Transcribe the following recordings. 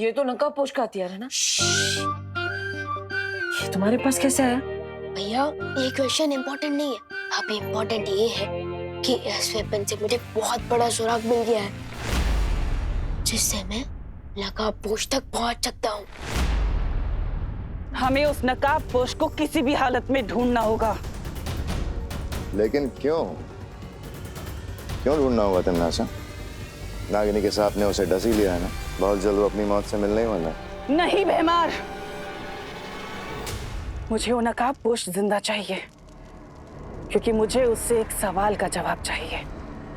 ये तो नकाबपोश का हथियार है ना? ये तुम्हारे पास कैसे आया? भैया ये क्वेश्चन इम्पोर्टेंट नहीं है, अभी इम्पोर्टेंट ये है कि इस वेपन से मुझे बहुत बड़ा सुराग मिल गया है जिससे मैं नकाबपोश तक पहुंच सकता हूँ। हमें उस नकाबपोश को किसी भी हालत में ढूंढना होगा। लेकिन क्यों ढूंढना होगा तन्नाशा? नागिनी के सांप ने उसे डस ही लिया है ना, बहुत जल्द वो अपनी मौत से मिलने ही वाला है। नहीं भैमार, मुझे वो नकाबपोश जिंदा चाहिए, क्योंकि मुझे उससे एक सवाल का जवाब चाहिए।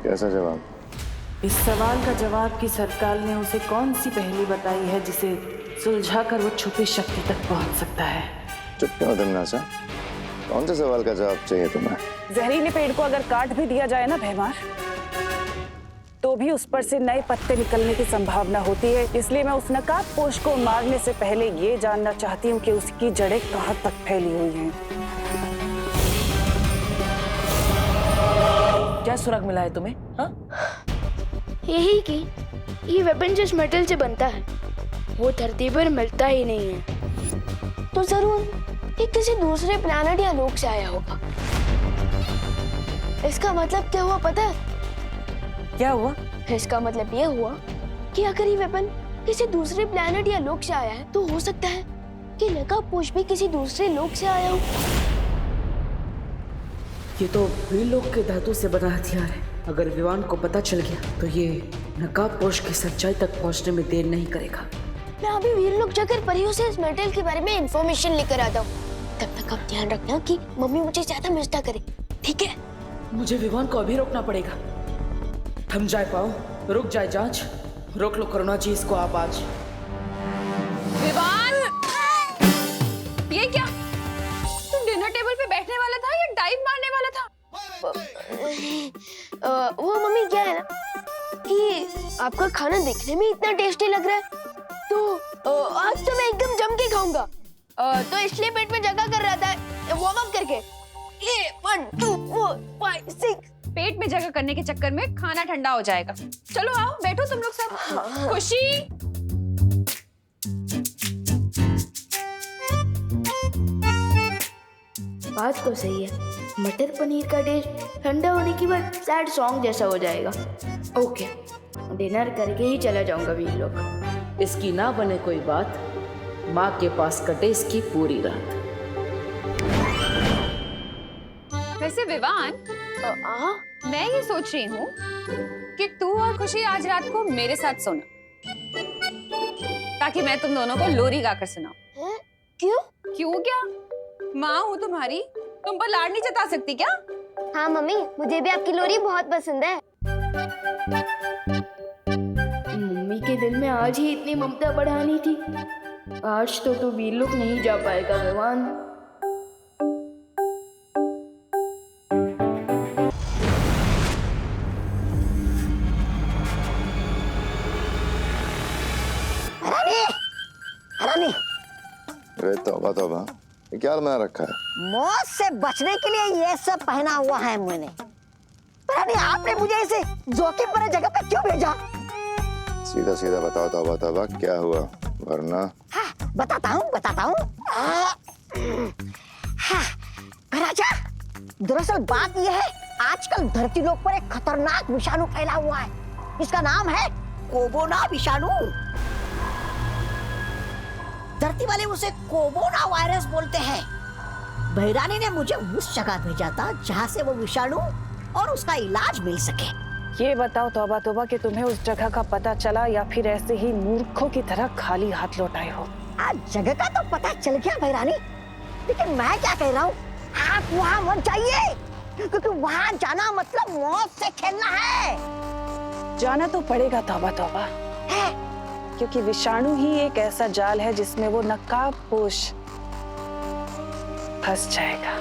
कैसा जवाब? इस सवाल का जवाब कि सरकार ने उसे कौन सी पहेली बताई है जिसे सुलझाकर वो छुपी शक्ति तक पहुंच सकता है। चुप क्यों तन्नाशा? कौन से सवाल का जवाब चाहिए तुम्हें? जहरीले पेड़ को अगर काट भी दिया जाए ना भैमार, तो भी उस पर से नए पत्ते निकलने की संभावना होती है। इसलिए मैं उस नकाबपोश को मारने से पहले ये जानना चाहती हूँ कि उसकी जड़ें कहाँ तक फैली हुई हैं। क्या सुराग मिला है तुम्हें? हाँ? यही कि ये वेपन जिस मेटल से बनता है वो धरती पर मिलता ही नहीं है, तो जरूर ये किसी दूसरे प्लैनेट या लोक से आया होगा। इसका मतलब क्या हुआ पता है? क्या हुआ? इसका मतलब ये हुआ कि अगर ये वेपन किसी दूसरे प्लैनेट या लोक से आया है तो हो सकता है कि नकाबपोश भी किसी दूसरे लोक से आया हो। ये तो वीरलोक के धातु से बना हथियार है। अगर विवान को पता चल गया तो ये नकाबपोश की सच्चाई तक पहुंचने में देर नहीं करेगा। मैं अभी वीरलोक जाकर परियों से इस मेटल के बारे में इंफॉर्मेशन लेकर आता हूँ। तब तक आप ध्यान रखना कि मम्मी मुझे ज्यादा मिस ना करे, ठीक है? मुझे विवान को अभी रोकना पड़ेगा। थम जाए पाओ, रुक जाए जांच, रोक लो करुणा जी इसको आप आज। विवान, ये क्या? तुम डिनर टेबल पे बैठने वाला था या डाइव मारने वाला था? वो मम्मी क्या है ना कि आपका खाना देखने में इतना टेस्टी लग रहा है तो आज तो मैं एकदम जम के खाऊंगा, तो इसलिए पेट में जगह कर रहा था वार्म अप करके। ये 1 2 4 5 6 पेट में जगह करने के चक्कर में खाना ठंडा हो जाएगा। चलो आओ बैठो तुम लोग सब। खुशी, बात तो सही है, मटर पनीर का टेस्ट ठंडा होने के बाद सैड सॉन्ग जैसा हो जाएगा। ओके, डिनर करके ही चला जाऊंगा वीरलोक। इसकी ना बने कोई बात, माँ के पास कटे इसकी पूरी रात। वैसे विवान, मैं ये सोच रही हूँ कि तू और खुशी आज रात को मेरे साथ सोना, ताकि मैं तुम दोनों को लोरी गाकर सुनाऊं। क्यों? क्यों क्या? माँ हूँ तुम्हारी, तुम पर लाड नहीं जता सकती क्या? हाँ मम्मी, मुझे भी आपकी लोरी बहुत पसंद है। मम्मी के दिल में आज ही इतनी ममता बढ़ानी थी। आज तो तू वीरलोक नहीं जा पाएगा विवान। अरे तौबा तौबा, ये क्या बना रखा है? मौत से बचने के लिए ये सब पहना हुआ है मैंने। पर आपने मुझे इसे जोखिम भरे जगह पे क्यों भेजा? सीधा सीधा बताओ तौबा तौबा, क्या हुआ? वरना हाँ, बताता हूँ। हाँ, राजा, दरअसल बात यह है, आजकल धरती लोक पर एक खतरनाक विषाणु फैला हुआ है। इसका नाम है कोरोना विषाणु। धरती वाले उसे कोरोना वायरस बोलते हैं। भैरानी ने मुझे उस जगह भेजा था जहाँ से वो विषाणु और उसका इलाज मिल सके। ये बताओ तौबा तौबा कि तुम्हें उस जगह का पता चला या फिर ऐसे ही मूर्खों की तरह खाली हाथ लौट आए हो? आज जगह का तो पता चल गया भैरानी, लेकिन मैं क्या कह रहा हूँ, आप वहाँ मत जाइए, क्योंकि वहाँ जाना मतलब मौत से खेलना है। जाना तो पड़ेगा तौबा तौबा, क्योंकि विषाणु ही एक ऐसा जाल है जिसमें वो नकाबपोश फंस जाएगा।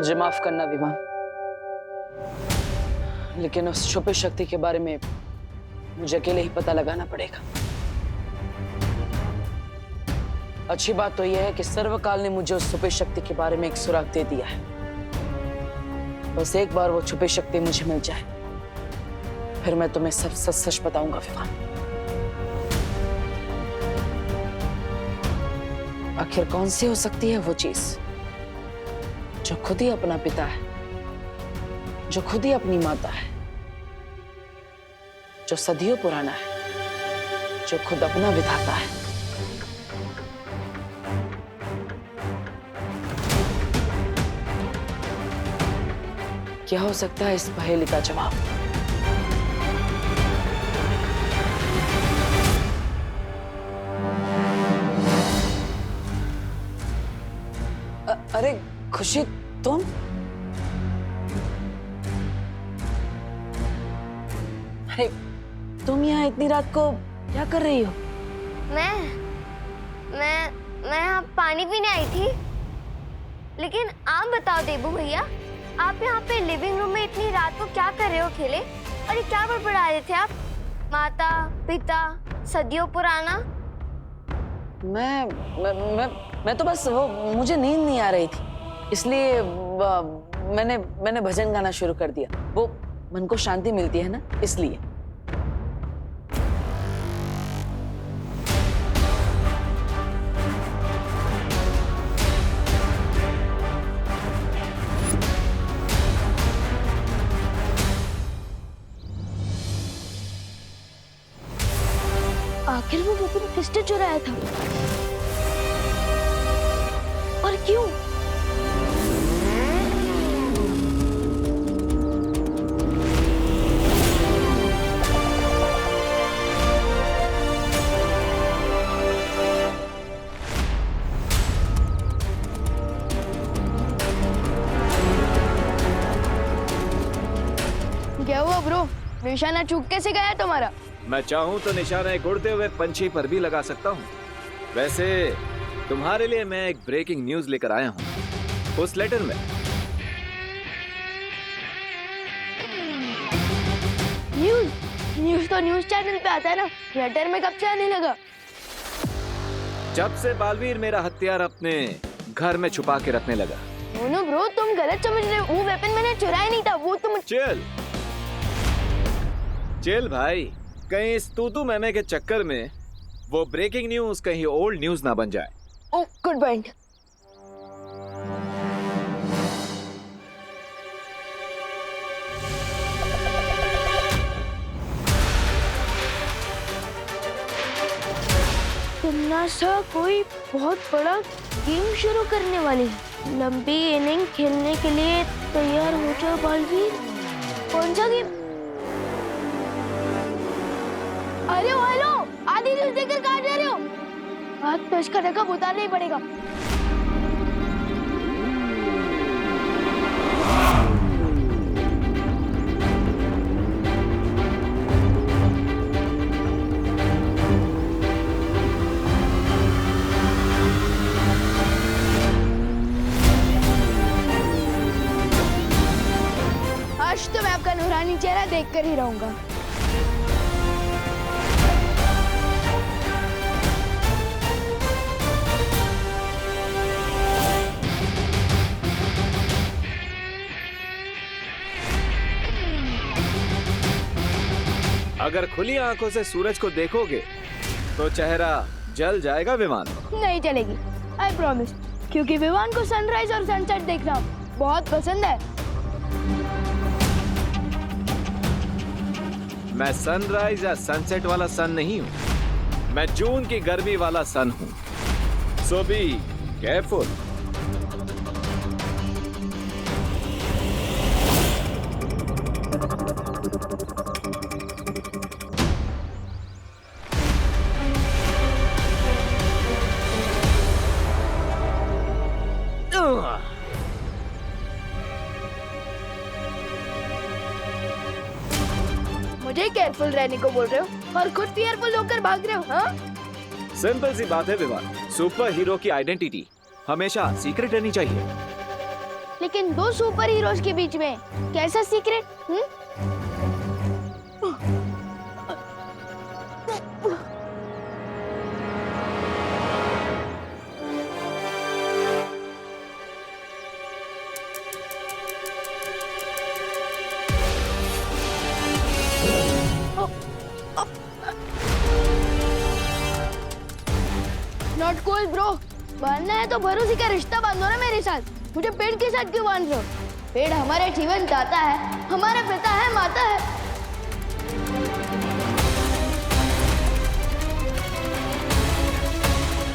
मुझे माफ करना विवान, लेकिन उस छुपी शक्ति के बारे में मुझे अकेले ही पता लगाना पड़ेगा। अच्छी बात तो यह है कि सर्वकाल ने मुझे उस छुपी शक्ति के बारे में एक सुराग दे दिया है। बस एक बार वो छुपी शक्ति मुझे मिल जाए, फिर मैं तुम्हें सब सच सच बताऊंगा विवान। आखिर कौन सी हो सकती है वो चीज जो खुद ही अपना पिता है, जो खुद ही अपनी माता है, जो सदियों पुराना है, जो खुद अपना विधाता है। क्या हो सकता है इस पहेली का जवाब? अरे खुशी, तुम? अरे तुम यहाँ इतनी रात को क्या कर रही हो? मैं यहाँ पानी पीने आई थी। लेकिन आप बताओ देबू भैया, आप यहाँ पे लिविंग रूम में इतनी रात को क्या कर रहे हो अकेले? और ये क्या बड़बड़ा रहे थे आप? माता पिता सदियों पुराना। मैं तो बस वो मुझे नींद नहीं आ रही थी, इसलिए मैंने भजन गाना शुरू कर दिया। वो मन को शांति मिलती है ना, इसलिए। आखिर वो वेपन किसने चुराया था और क्यों? क्या हुआ ब्रो? निशाना चूक कैसे गया तुम्हारा? मैं चाहूं तो निशाना एक उड़ते हुए पंछी पर भी लगा सकता हूं। वैसे तुम्हारे लिए मैं एक ब्रेकिंग न्यूज लेकर आया हूं। उस लेटर में न्यूज तो न्यूज चैनल पे आता है ना, लेटर में कब से आने लगा? जब से बालवीर मेरा हथियार अपने घर में छुपा के रखने लगा। नो ब्रो, तुम गलत समझ रहे हो। वो वेपन मैंने चुराया नहीं था, वो तुम। चिल भाई, कहीं इस तूतू मैमे के चक्कर में वो ब्रेकिंग न्यूज कहीं ओल्ड न्यूज ना बन जाए। ओह, गुड पॉइंट। तुमनासा कोई बहुत बड़ा गेम शुरू करने वाली है। लंबी इनिंग खेलने के लिए तैयार हो जाओ बालवीर। कौन सा गेम? अरे हेलो, आधी न्यूज देकर कहाँ जा रहे हो? हाथ पे इसका रकम उतारना ही पड़ेगा। आज तो मैं आपका नूरानी चेहरा देखकर ही रहूंगा। अगर खुली आंखों से सूरज को देखोगे तो चेहरा जल जाएगा विमान। नहीं चलेगी, आई प्रॉमिस, क्योंकि विवान को सनराइज और सनसेट देखना बहुत पसंद है। मैं सनराइज या सनसेट वाला सन नहीं हूँ, मैं जून की गर्मी वाला सन हूँ। सो बी केयरफुल। मुझे केयरफुल रहने को बोल रहे हो और खुद फियरफुल होकर भाग रहे हो, हाँ? सिंपल सी बात है विवान, सुपर हीरो की आइडेंटिटी हमेशा सीक्रेट रहनी चाहिए। लेकिन दो सुपर हीरोज के बीच में कैसा सीक्रेट? Not cool bro. बांधना है तो भरोसे का रिश्ता बांधो ना मेरे साथ। मुझे पेड़ के साथ क्यों बांध रहे हो? पेड़ हमारे जीवन दाता है, हमारा पिता है, माता है।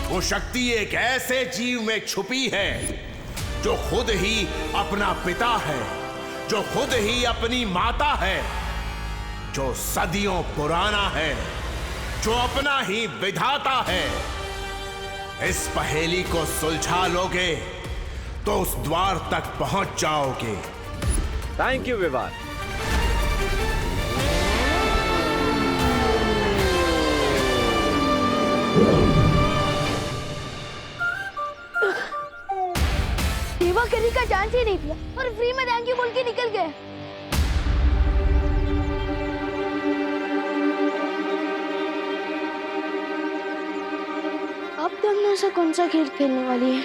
वो शक्ति एक ऐसे जीव में छुपी है जो खुद ही अपना पिता है, जो खुद ही अपनी माता है, जो सदियों पुराना है, जो अपना ही विधाता है। इस पहेली को सुलझा लोगे तो उस द्वार तक पहुंच जाओगे। Thank you Vivaan. सेवा करने का चांस ही नहीं दिया और फ्री में थैंक यू बोल के निकल गए। अब तमन्ना कौन सा खेल खेलने वाली है?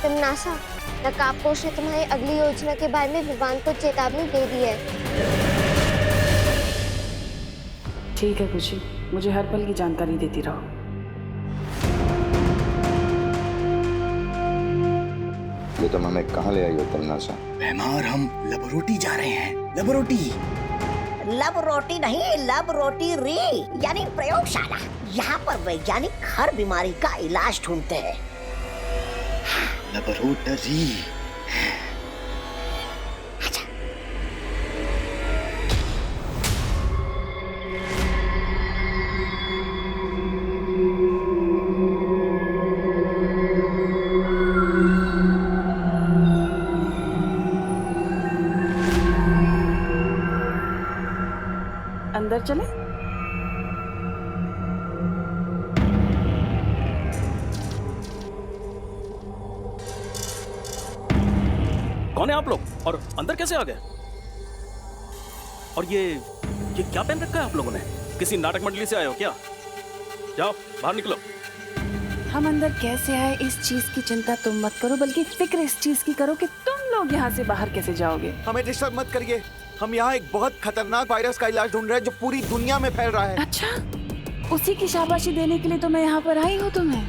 तमन्ना, नकाबपोश ने तुम्हारी अगली योजना के बारे में विवान को चेतावनी दे दी है। ठीक है खुशी, मुझे हर पल की जानकारी देती रहो। ये तुम हमें कहाँ ले आई हो तमन्ना? और हम लबरोटी जा रहे हैं। लबरोटी लब रोटी नहीं, लब रोटी री यानी प्रयोगशाला। यहाँ पर वैज्ञानिक हर बीमारी का इलाज ढूंढते हैं। लबरोटरी। अंदर चले? कौन है आप लोग और अंदर कैसे आ गए? और ये क्या पहन रखा है आप लोगों ने? किसी नाटक मंडली से आए हो क्या? जाओ बाहर निकलो। हम अंदर कैसे आए इस चीज की चिंता तुम मत करो, बल्कि फिक्र इस चीज की करो कि तुम लोग यहाँ से बाहर कैसे जाओगे। हमें डिस्टर्ब मत करिए। हम यहाँ एक बहुत खतरनाक वायरस का इलाज ढूंढ रहे हैं जो पूरी दुनिया में फैल रहा है। अच्छा, उसी की शाबाशी देने के लिए तो मैं यहाँ पर आई हूँ तुम्हें।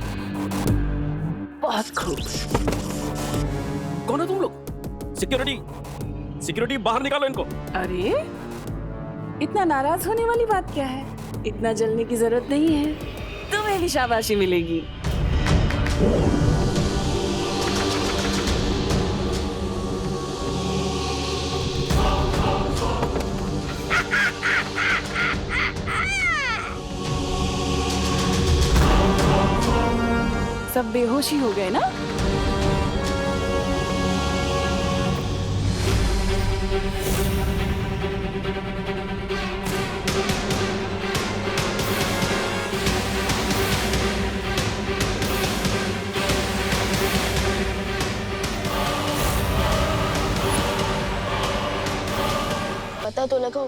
बहुत खूब। कौन हो तुम लोग? सिक्योरिटी बाहर निकालो इनको। अरे इतना नाराज होने वाली बात क्या है? इतना जलने की जरूरत नहीं है, तुम्हें भी शाबाशी मिलेगी। सब बेहोशी हो गए ना? पता तो लगाओ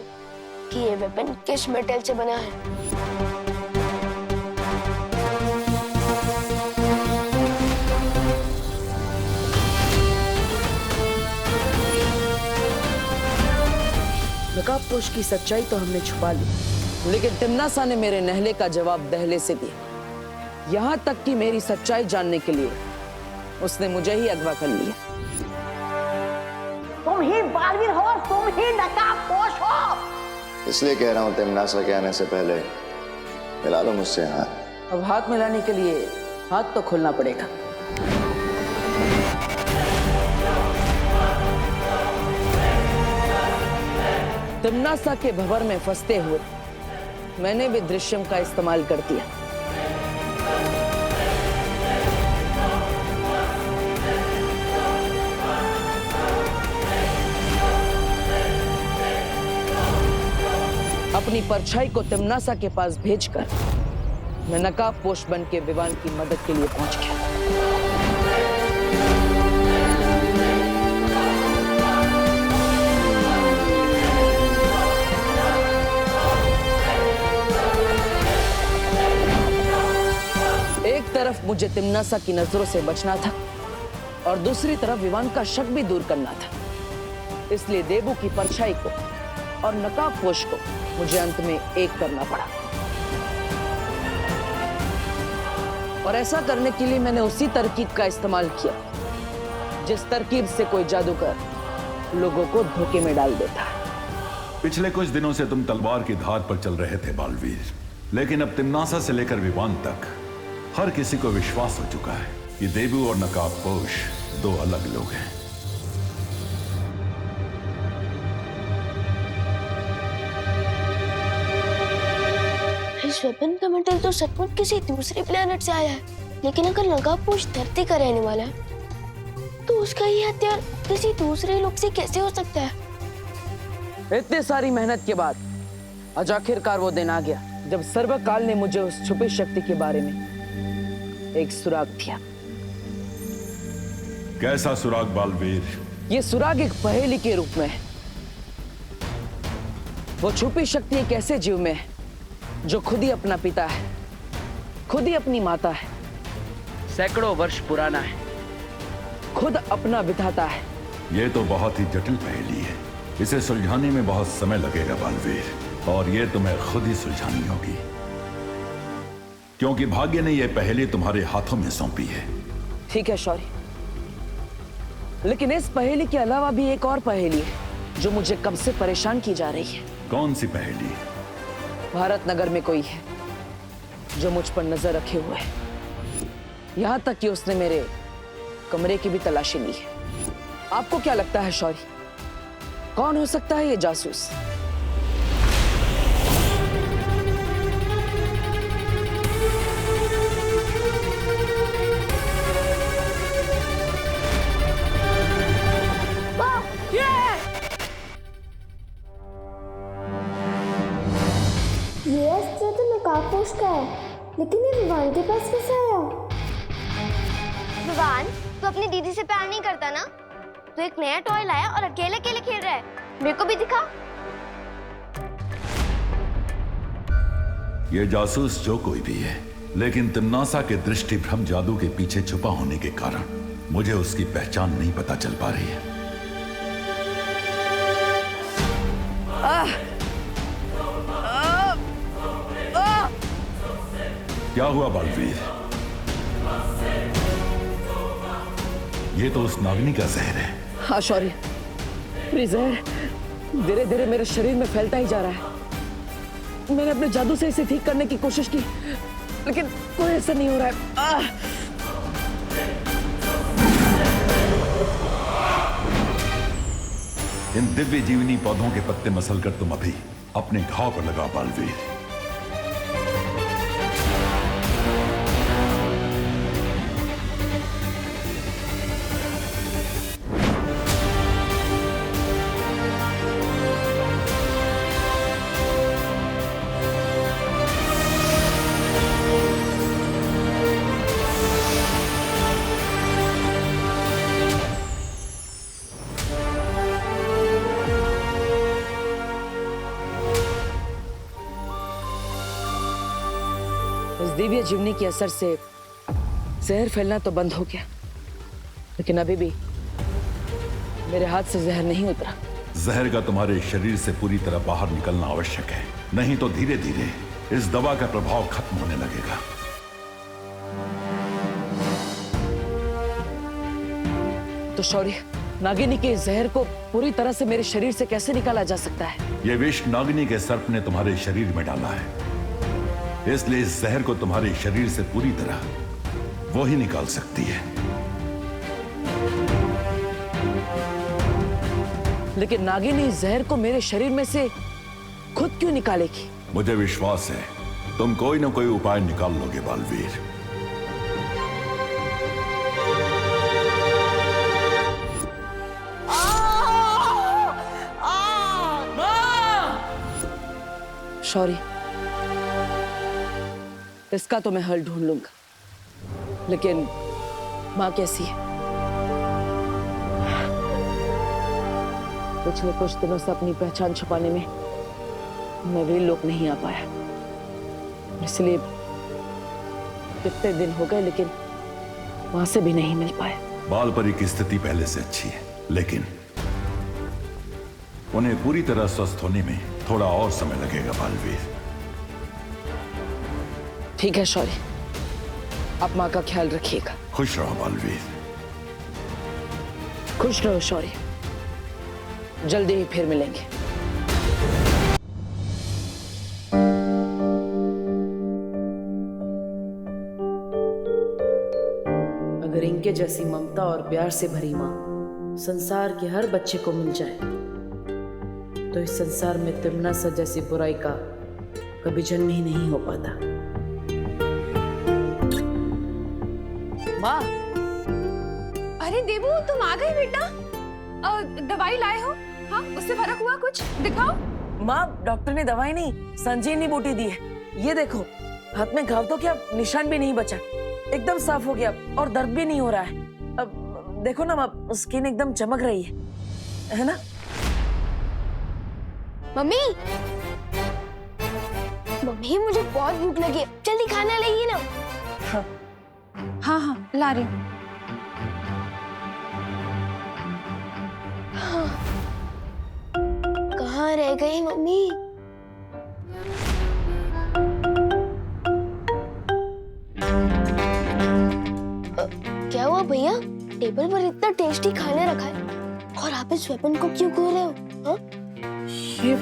कि ये वेपन किस मेटल से बना है। नकाबपोश की सच्चाई तो हमने छुपा ली, लेकिन तिम्नासा ने मेरे नहले का जवाब दहले से दिया। यहाँ तक कि मेरी सच्चाई जानने के लिए उसने मुझे ही अगवा कर लिया। तुम ही बालवीर हो, तुम ही नकाबपोश हो। इसलिए कह रहा हूँ तिम्नासा के आने से पहले मिला लो मुझसे हाथ। अब हाथ मिलाने के लिए हाथ तो खोलना पड़ेगा। तिम्नासा के भंवर में फंसते हुए मैंने भी दृश्यम का इस्तेमाल कर दिया। अपनी परछाई को तिम्नासा के पास भेजकर मैं नकाबपोश बन के विवान की मदद के लिए पहुंच गया। एक तरफ मुझे तिम्नासा की नजरों से बचना था और दूसरी तरफ विवान का शक भी दूर करना था। इसलिए देबू की परछाई को और नकाबपोश को मुझे अंत में एक करना पड़ा। और ऐसा करने के लिए मैंने उसी तरकीब का इस्तेमाल किया जिस तरकीब से कोई जादूगर लोगों को धोखे में डाल देता है। पिछले कुछ दिनों से तुम तलवार की धार पर चल रहे थे बालवीर, लेकिन अब तिम्नासा से लेकर विवान तक हर किसी को विश्वास हो चुका है कि देबू और नकाबपोश दो अलग लोग हैं। इस वेपन का मेटल तो सचमुच किसी दूसरे प्लेनेट से आया है, लेकिन अगर नकाबपोश धरती का रहने वाला है तो उसका ये हथियार किसी दूसरे लोग से कैसे हो सकता है? इतनी सारी मेहनत के बाद आज आखिरकार वो दिन आ गया जब सर्वकाल ने मुझे उस छुपी शक्ति के बारे में एक सुराग दिया। कैसा सुराग बालवीर? ये सुराग एक पहेली के रूप में है। वो छुपी शक्ति एक ऐसे जीव में है जो खुद ही अपना पिता है, खुद ही अपनी माता है, सैकड़ों वर्ष पुराना है, खुद अपना विधाता है। ये तो बहुत ही जटिल पहेली है। इसे सुलझाने में बहुत समय लगेगा बालवीर, और ये तुम्हें खुद ही सुलझानी होगी, क्योंकि भाग्य ने यह पहेली तुम्हारे हाथों में सौंपी है। ठीक है शौर्य, लेकिन इस पहेली के अलावा भी एक और पहेली है जो मुझे कब से परेशान की जा रही है। कौन सी पहेली? भारत नगर में कोई है जो मुझ पर नजर रखे हुए है, यहां तक कि उसने मेरे कमरे की भी तलाशी ली है। आपको क्या लगता है शौर्य, कौन हो सकता है ये जासूस? ये अस्त्र तो नकाबपोश का है, लेकिन ये विवान के पास कैसे आया? विवान, तू अपनी दीदी से प्यार नहीं करता ना? तू एक नया टॉय लाया और अकेले अकेले खेल रहा है। मेरे को भी दिखा। ये जासूस जो कोई भी है, लेकिन तिम्नासा के दृष्टि भ्रम जादू के पीछे छुपा होने के कारण मुझे उसकी पहचान नहीं पता चल पा रही है। क्या हुआ बालवीर? ये तो उस नागनी का जहर है। हाँ शौर्य, ये जहर धीरे धीरे मेरे शरीर में फैलता ही जा रहा है। मैंने अपने जादू से इसे ठीक करने की कोशिश की, लेकिन कोई असर नहीं हो रहा है। इन दिव्य जीवनी पौधों के पत्ते मसलकर तुम अभी अपने घाव पर लगा बालवीर। दिव्य जीवनी के असर से जहर फैलना तो बंद हो गया, लेकिन अभी भी मेरे हाथ से जहर नहीं उतरा। जहर का तुम्हारे शरीर से पूरी तरह बाहर निकलना आवश्यक है, नहीं तो धीरे धीरे इस दवा का प्रभाव खत्म होने लगेगा। तो शौर्य, नागिनी के जहर को पूरी तरह से मेरे शरीर से कैसे निकाला जा सकता है? यह विष नागिनी के सर्प ने तुम्हारे शरीर में डाला है, इसलिए इस जहर को तुम्हारे शरीर से पूरी तरह वो ही निकाल सकती है। लेकिन नागिनी इस जहर को मेरे शरीर में से खुद क्यों निकालेगी? मुझे विश्वास है तुम कोई ना कोई उपाय निकाल लोगे बालवीर। शौर्य, इसका तो मैं हल ढूंढ लूंगा, लेकिन माँ कैसी है? पिछले कुछ दिनों से अपनी पहचान छुपाने में मैं भी लोग नहीं आ पाया, इसलिए कितने दिन हो गए लेकिन वहां से भी नहीं मिल पाए। बालपरी की स्थिति पहले से अच्छी है, लेकिन उन्हें पूरी तरह स्वस्थ होने में थोड़ा और समय लगेगा बालवीर। ठीक है शौर्य, आप माँ का ख्याल रखिएगा। खुश रहो बालवीर। खुश रहो शौर्य, जल्दी ही फिर मिलेंगे। अगर इनके जैसी ममता और प्यार से भरी माँ संसार के हर बच्चे को मिल जाए तो इस संसार में तिम्नासा जैसी बुराई का कभी जन्म ही नहीं हो पाता। माँ। अरे देवू, तुम आ गए बेटा। दवाई लाए हो? हाँ, उससे फर्क हुआ कुछ? दिखाओ। माँ, डॉक्टर ने दवाई नहीं, संजीवनी बूटी दी है। ये देखो, हाथ में घाव तो क्या निशान भी नहीं बचा, एकदम साफ हो गया और दर्द भी नहीं हो रहा है। अब देखो ना माँ, स्किन एकदम चमक रही है ना? मम्मी, मम्मी मुझे बहुत भूख लगी है, जल्दी खाना लाइए ना। हाँ हाँ हाँ, ला रही हूँ। कहाँ रह गई मम्मी? क्या हुआ भैया? टेबल पर इतना टेस्टी खाना रखा है और आप इस वेपन को क्यों खो रहे हो? हाँ? ये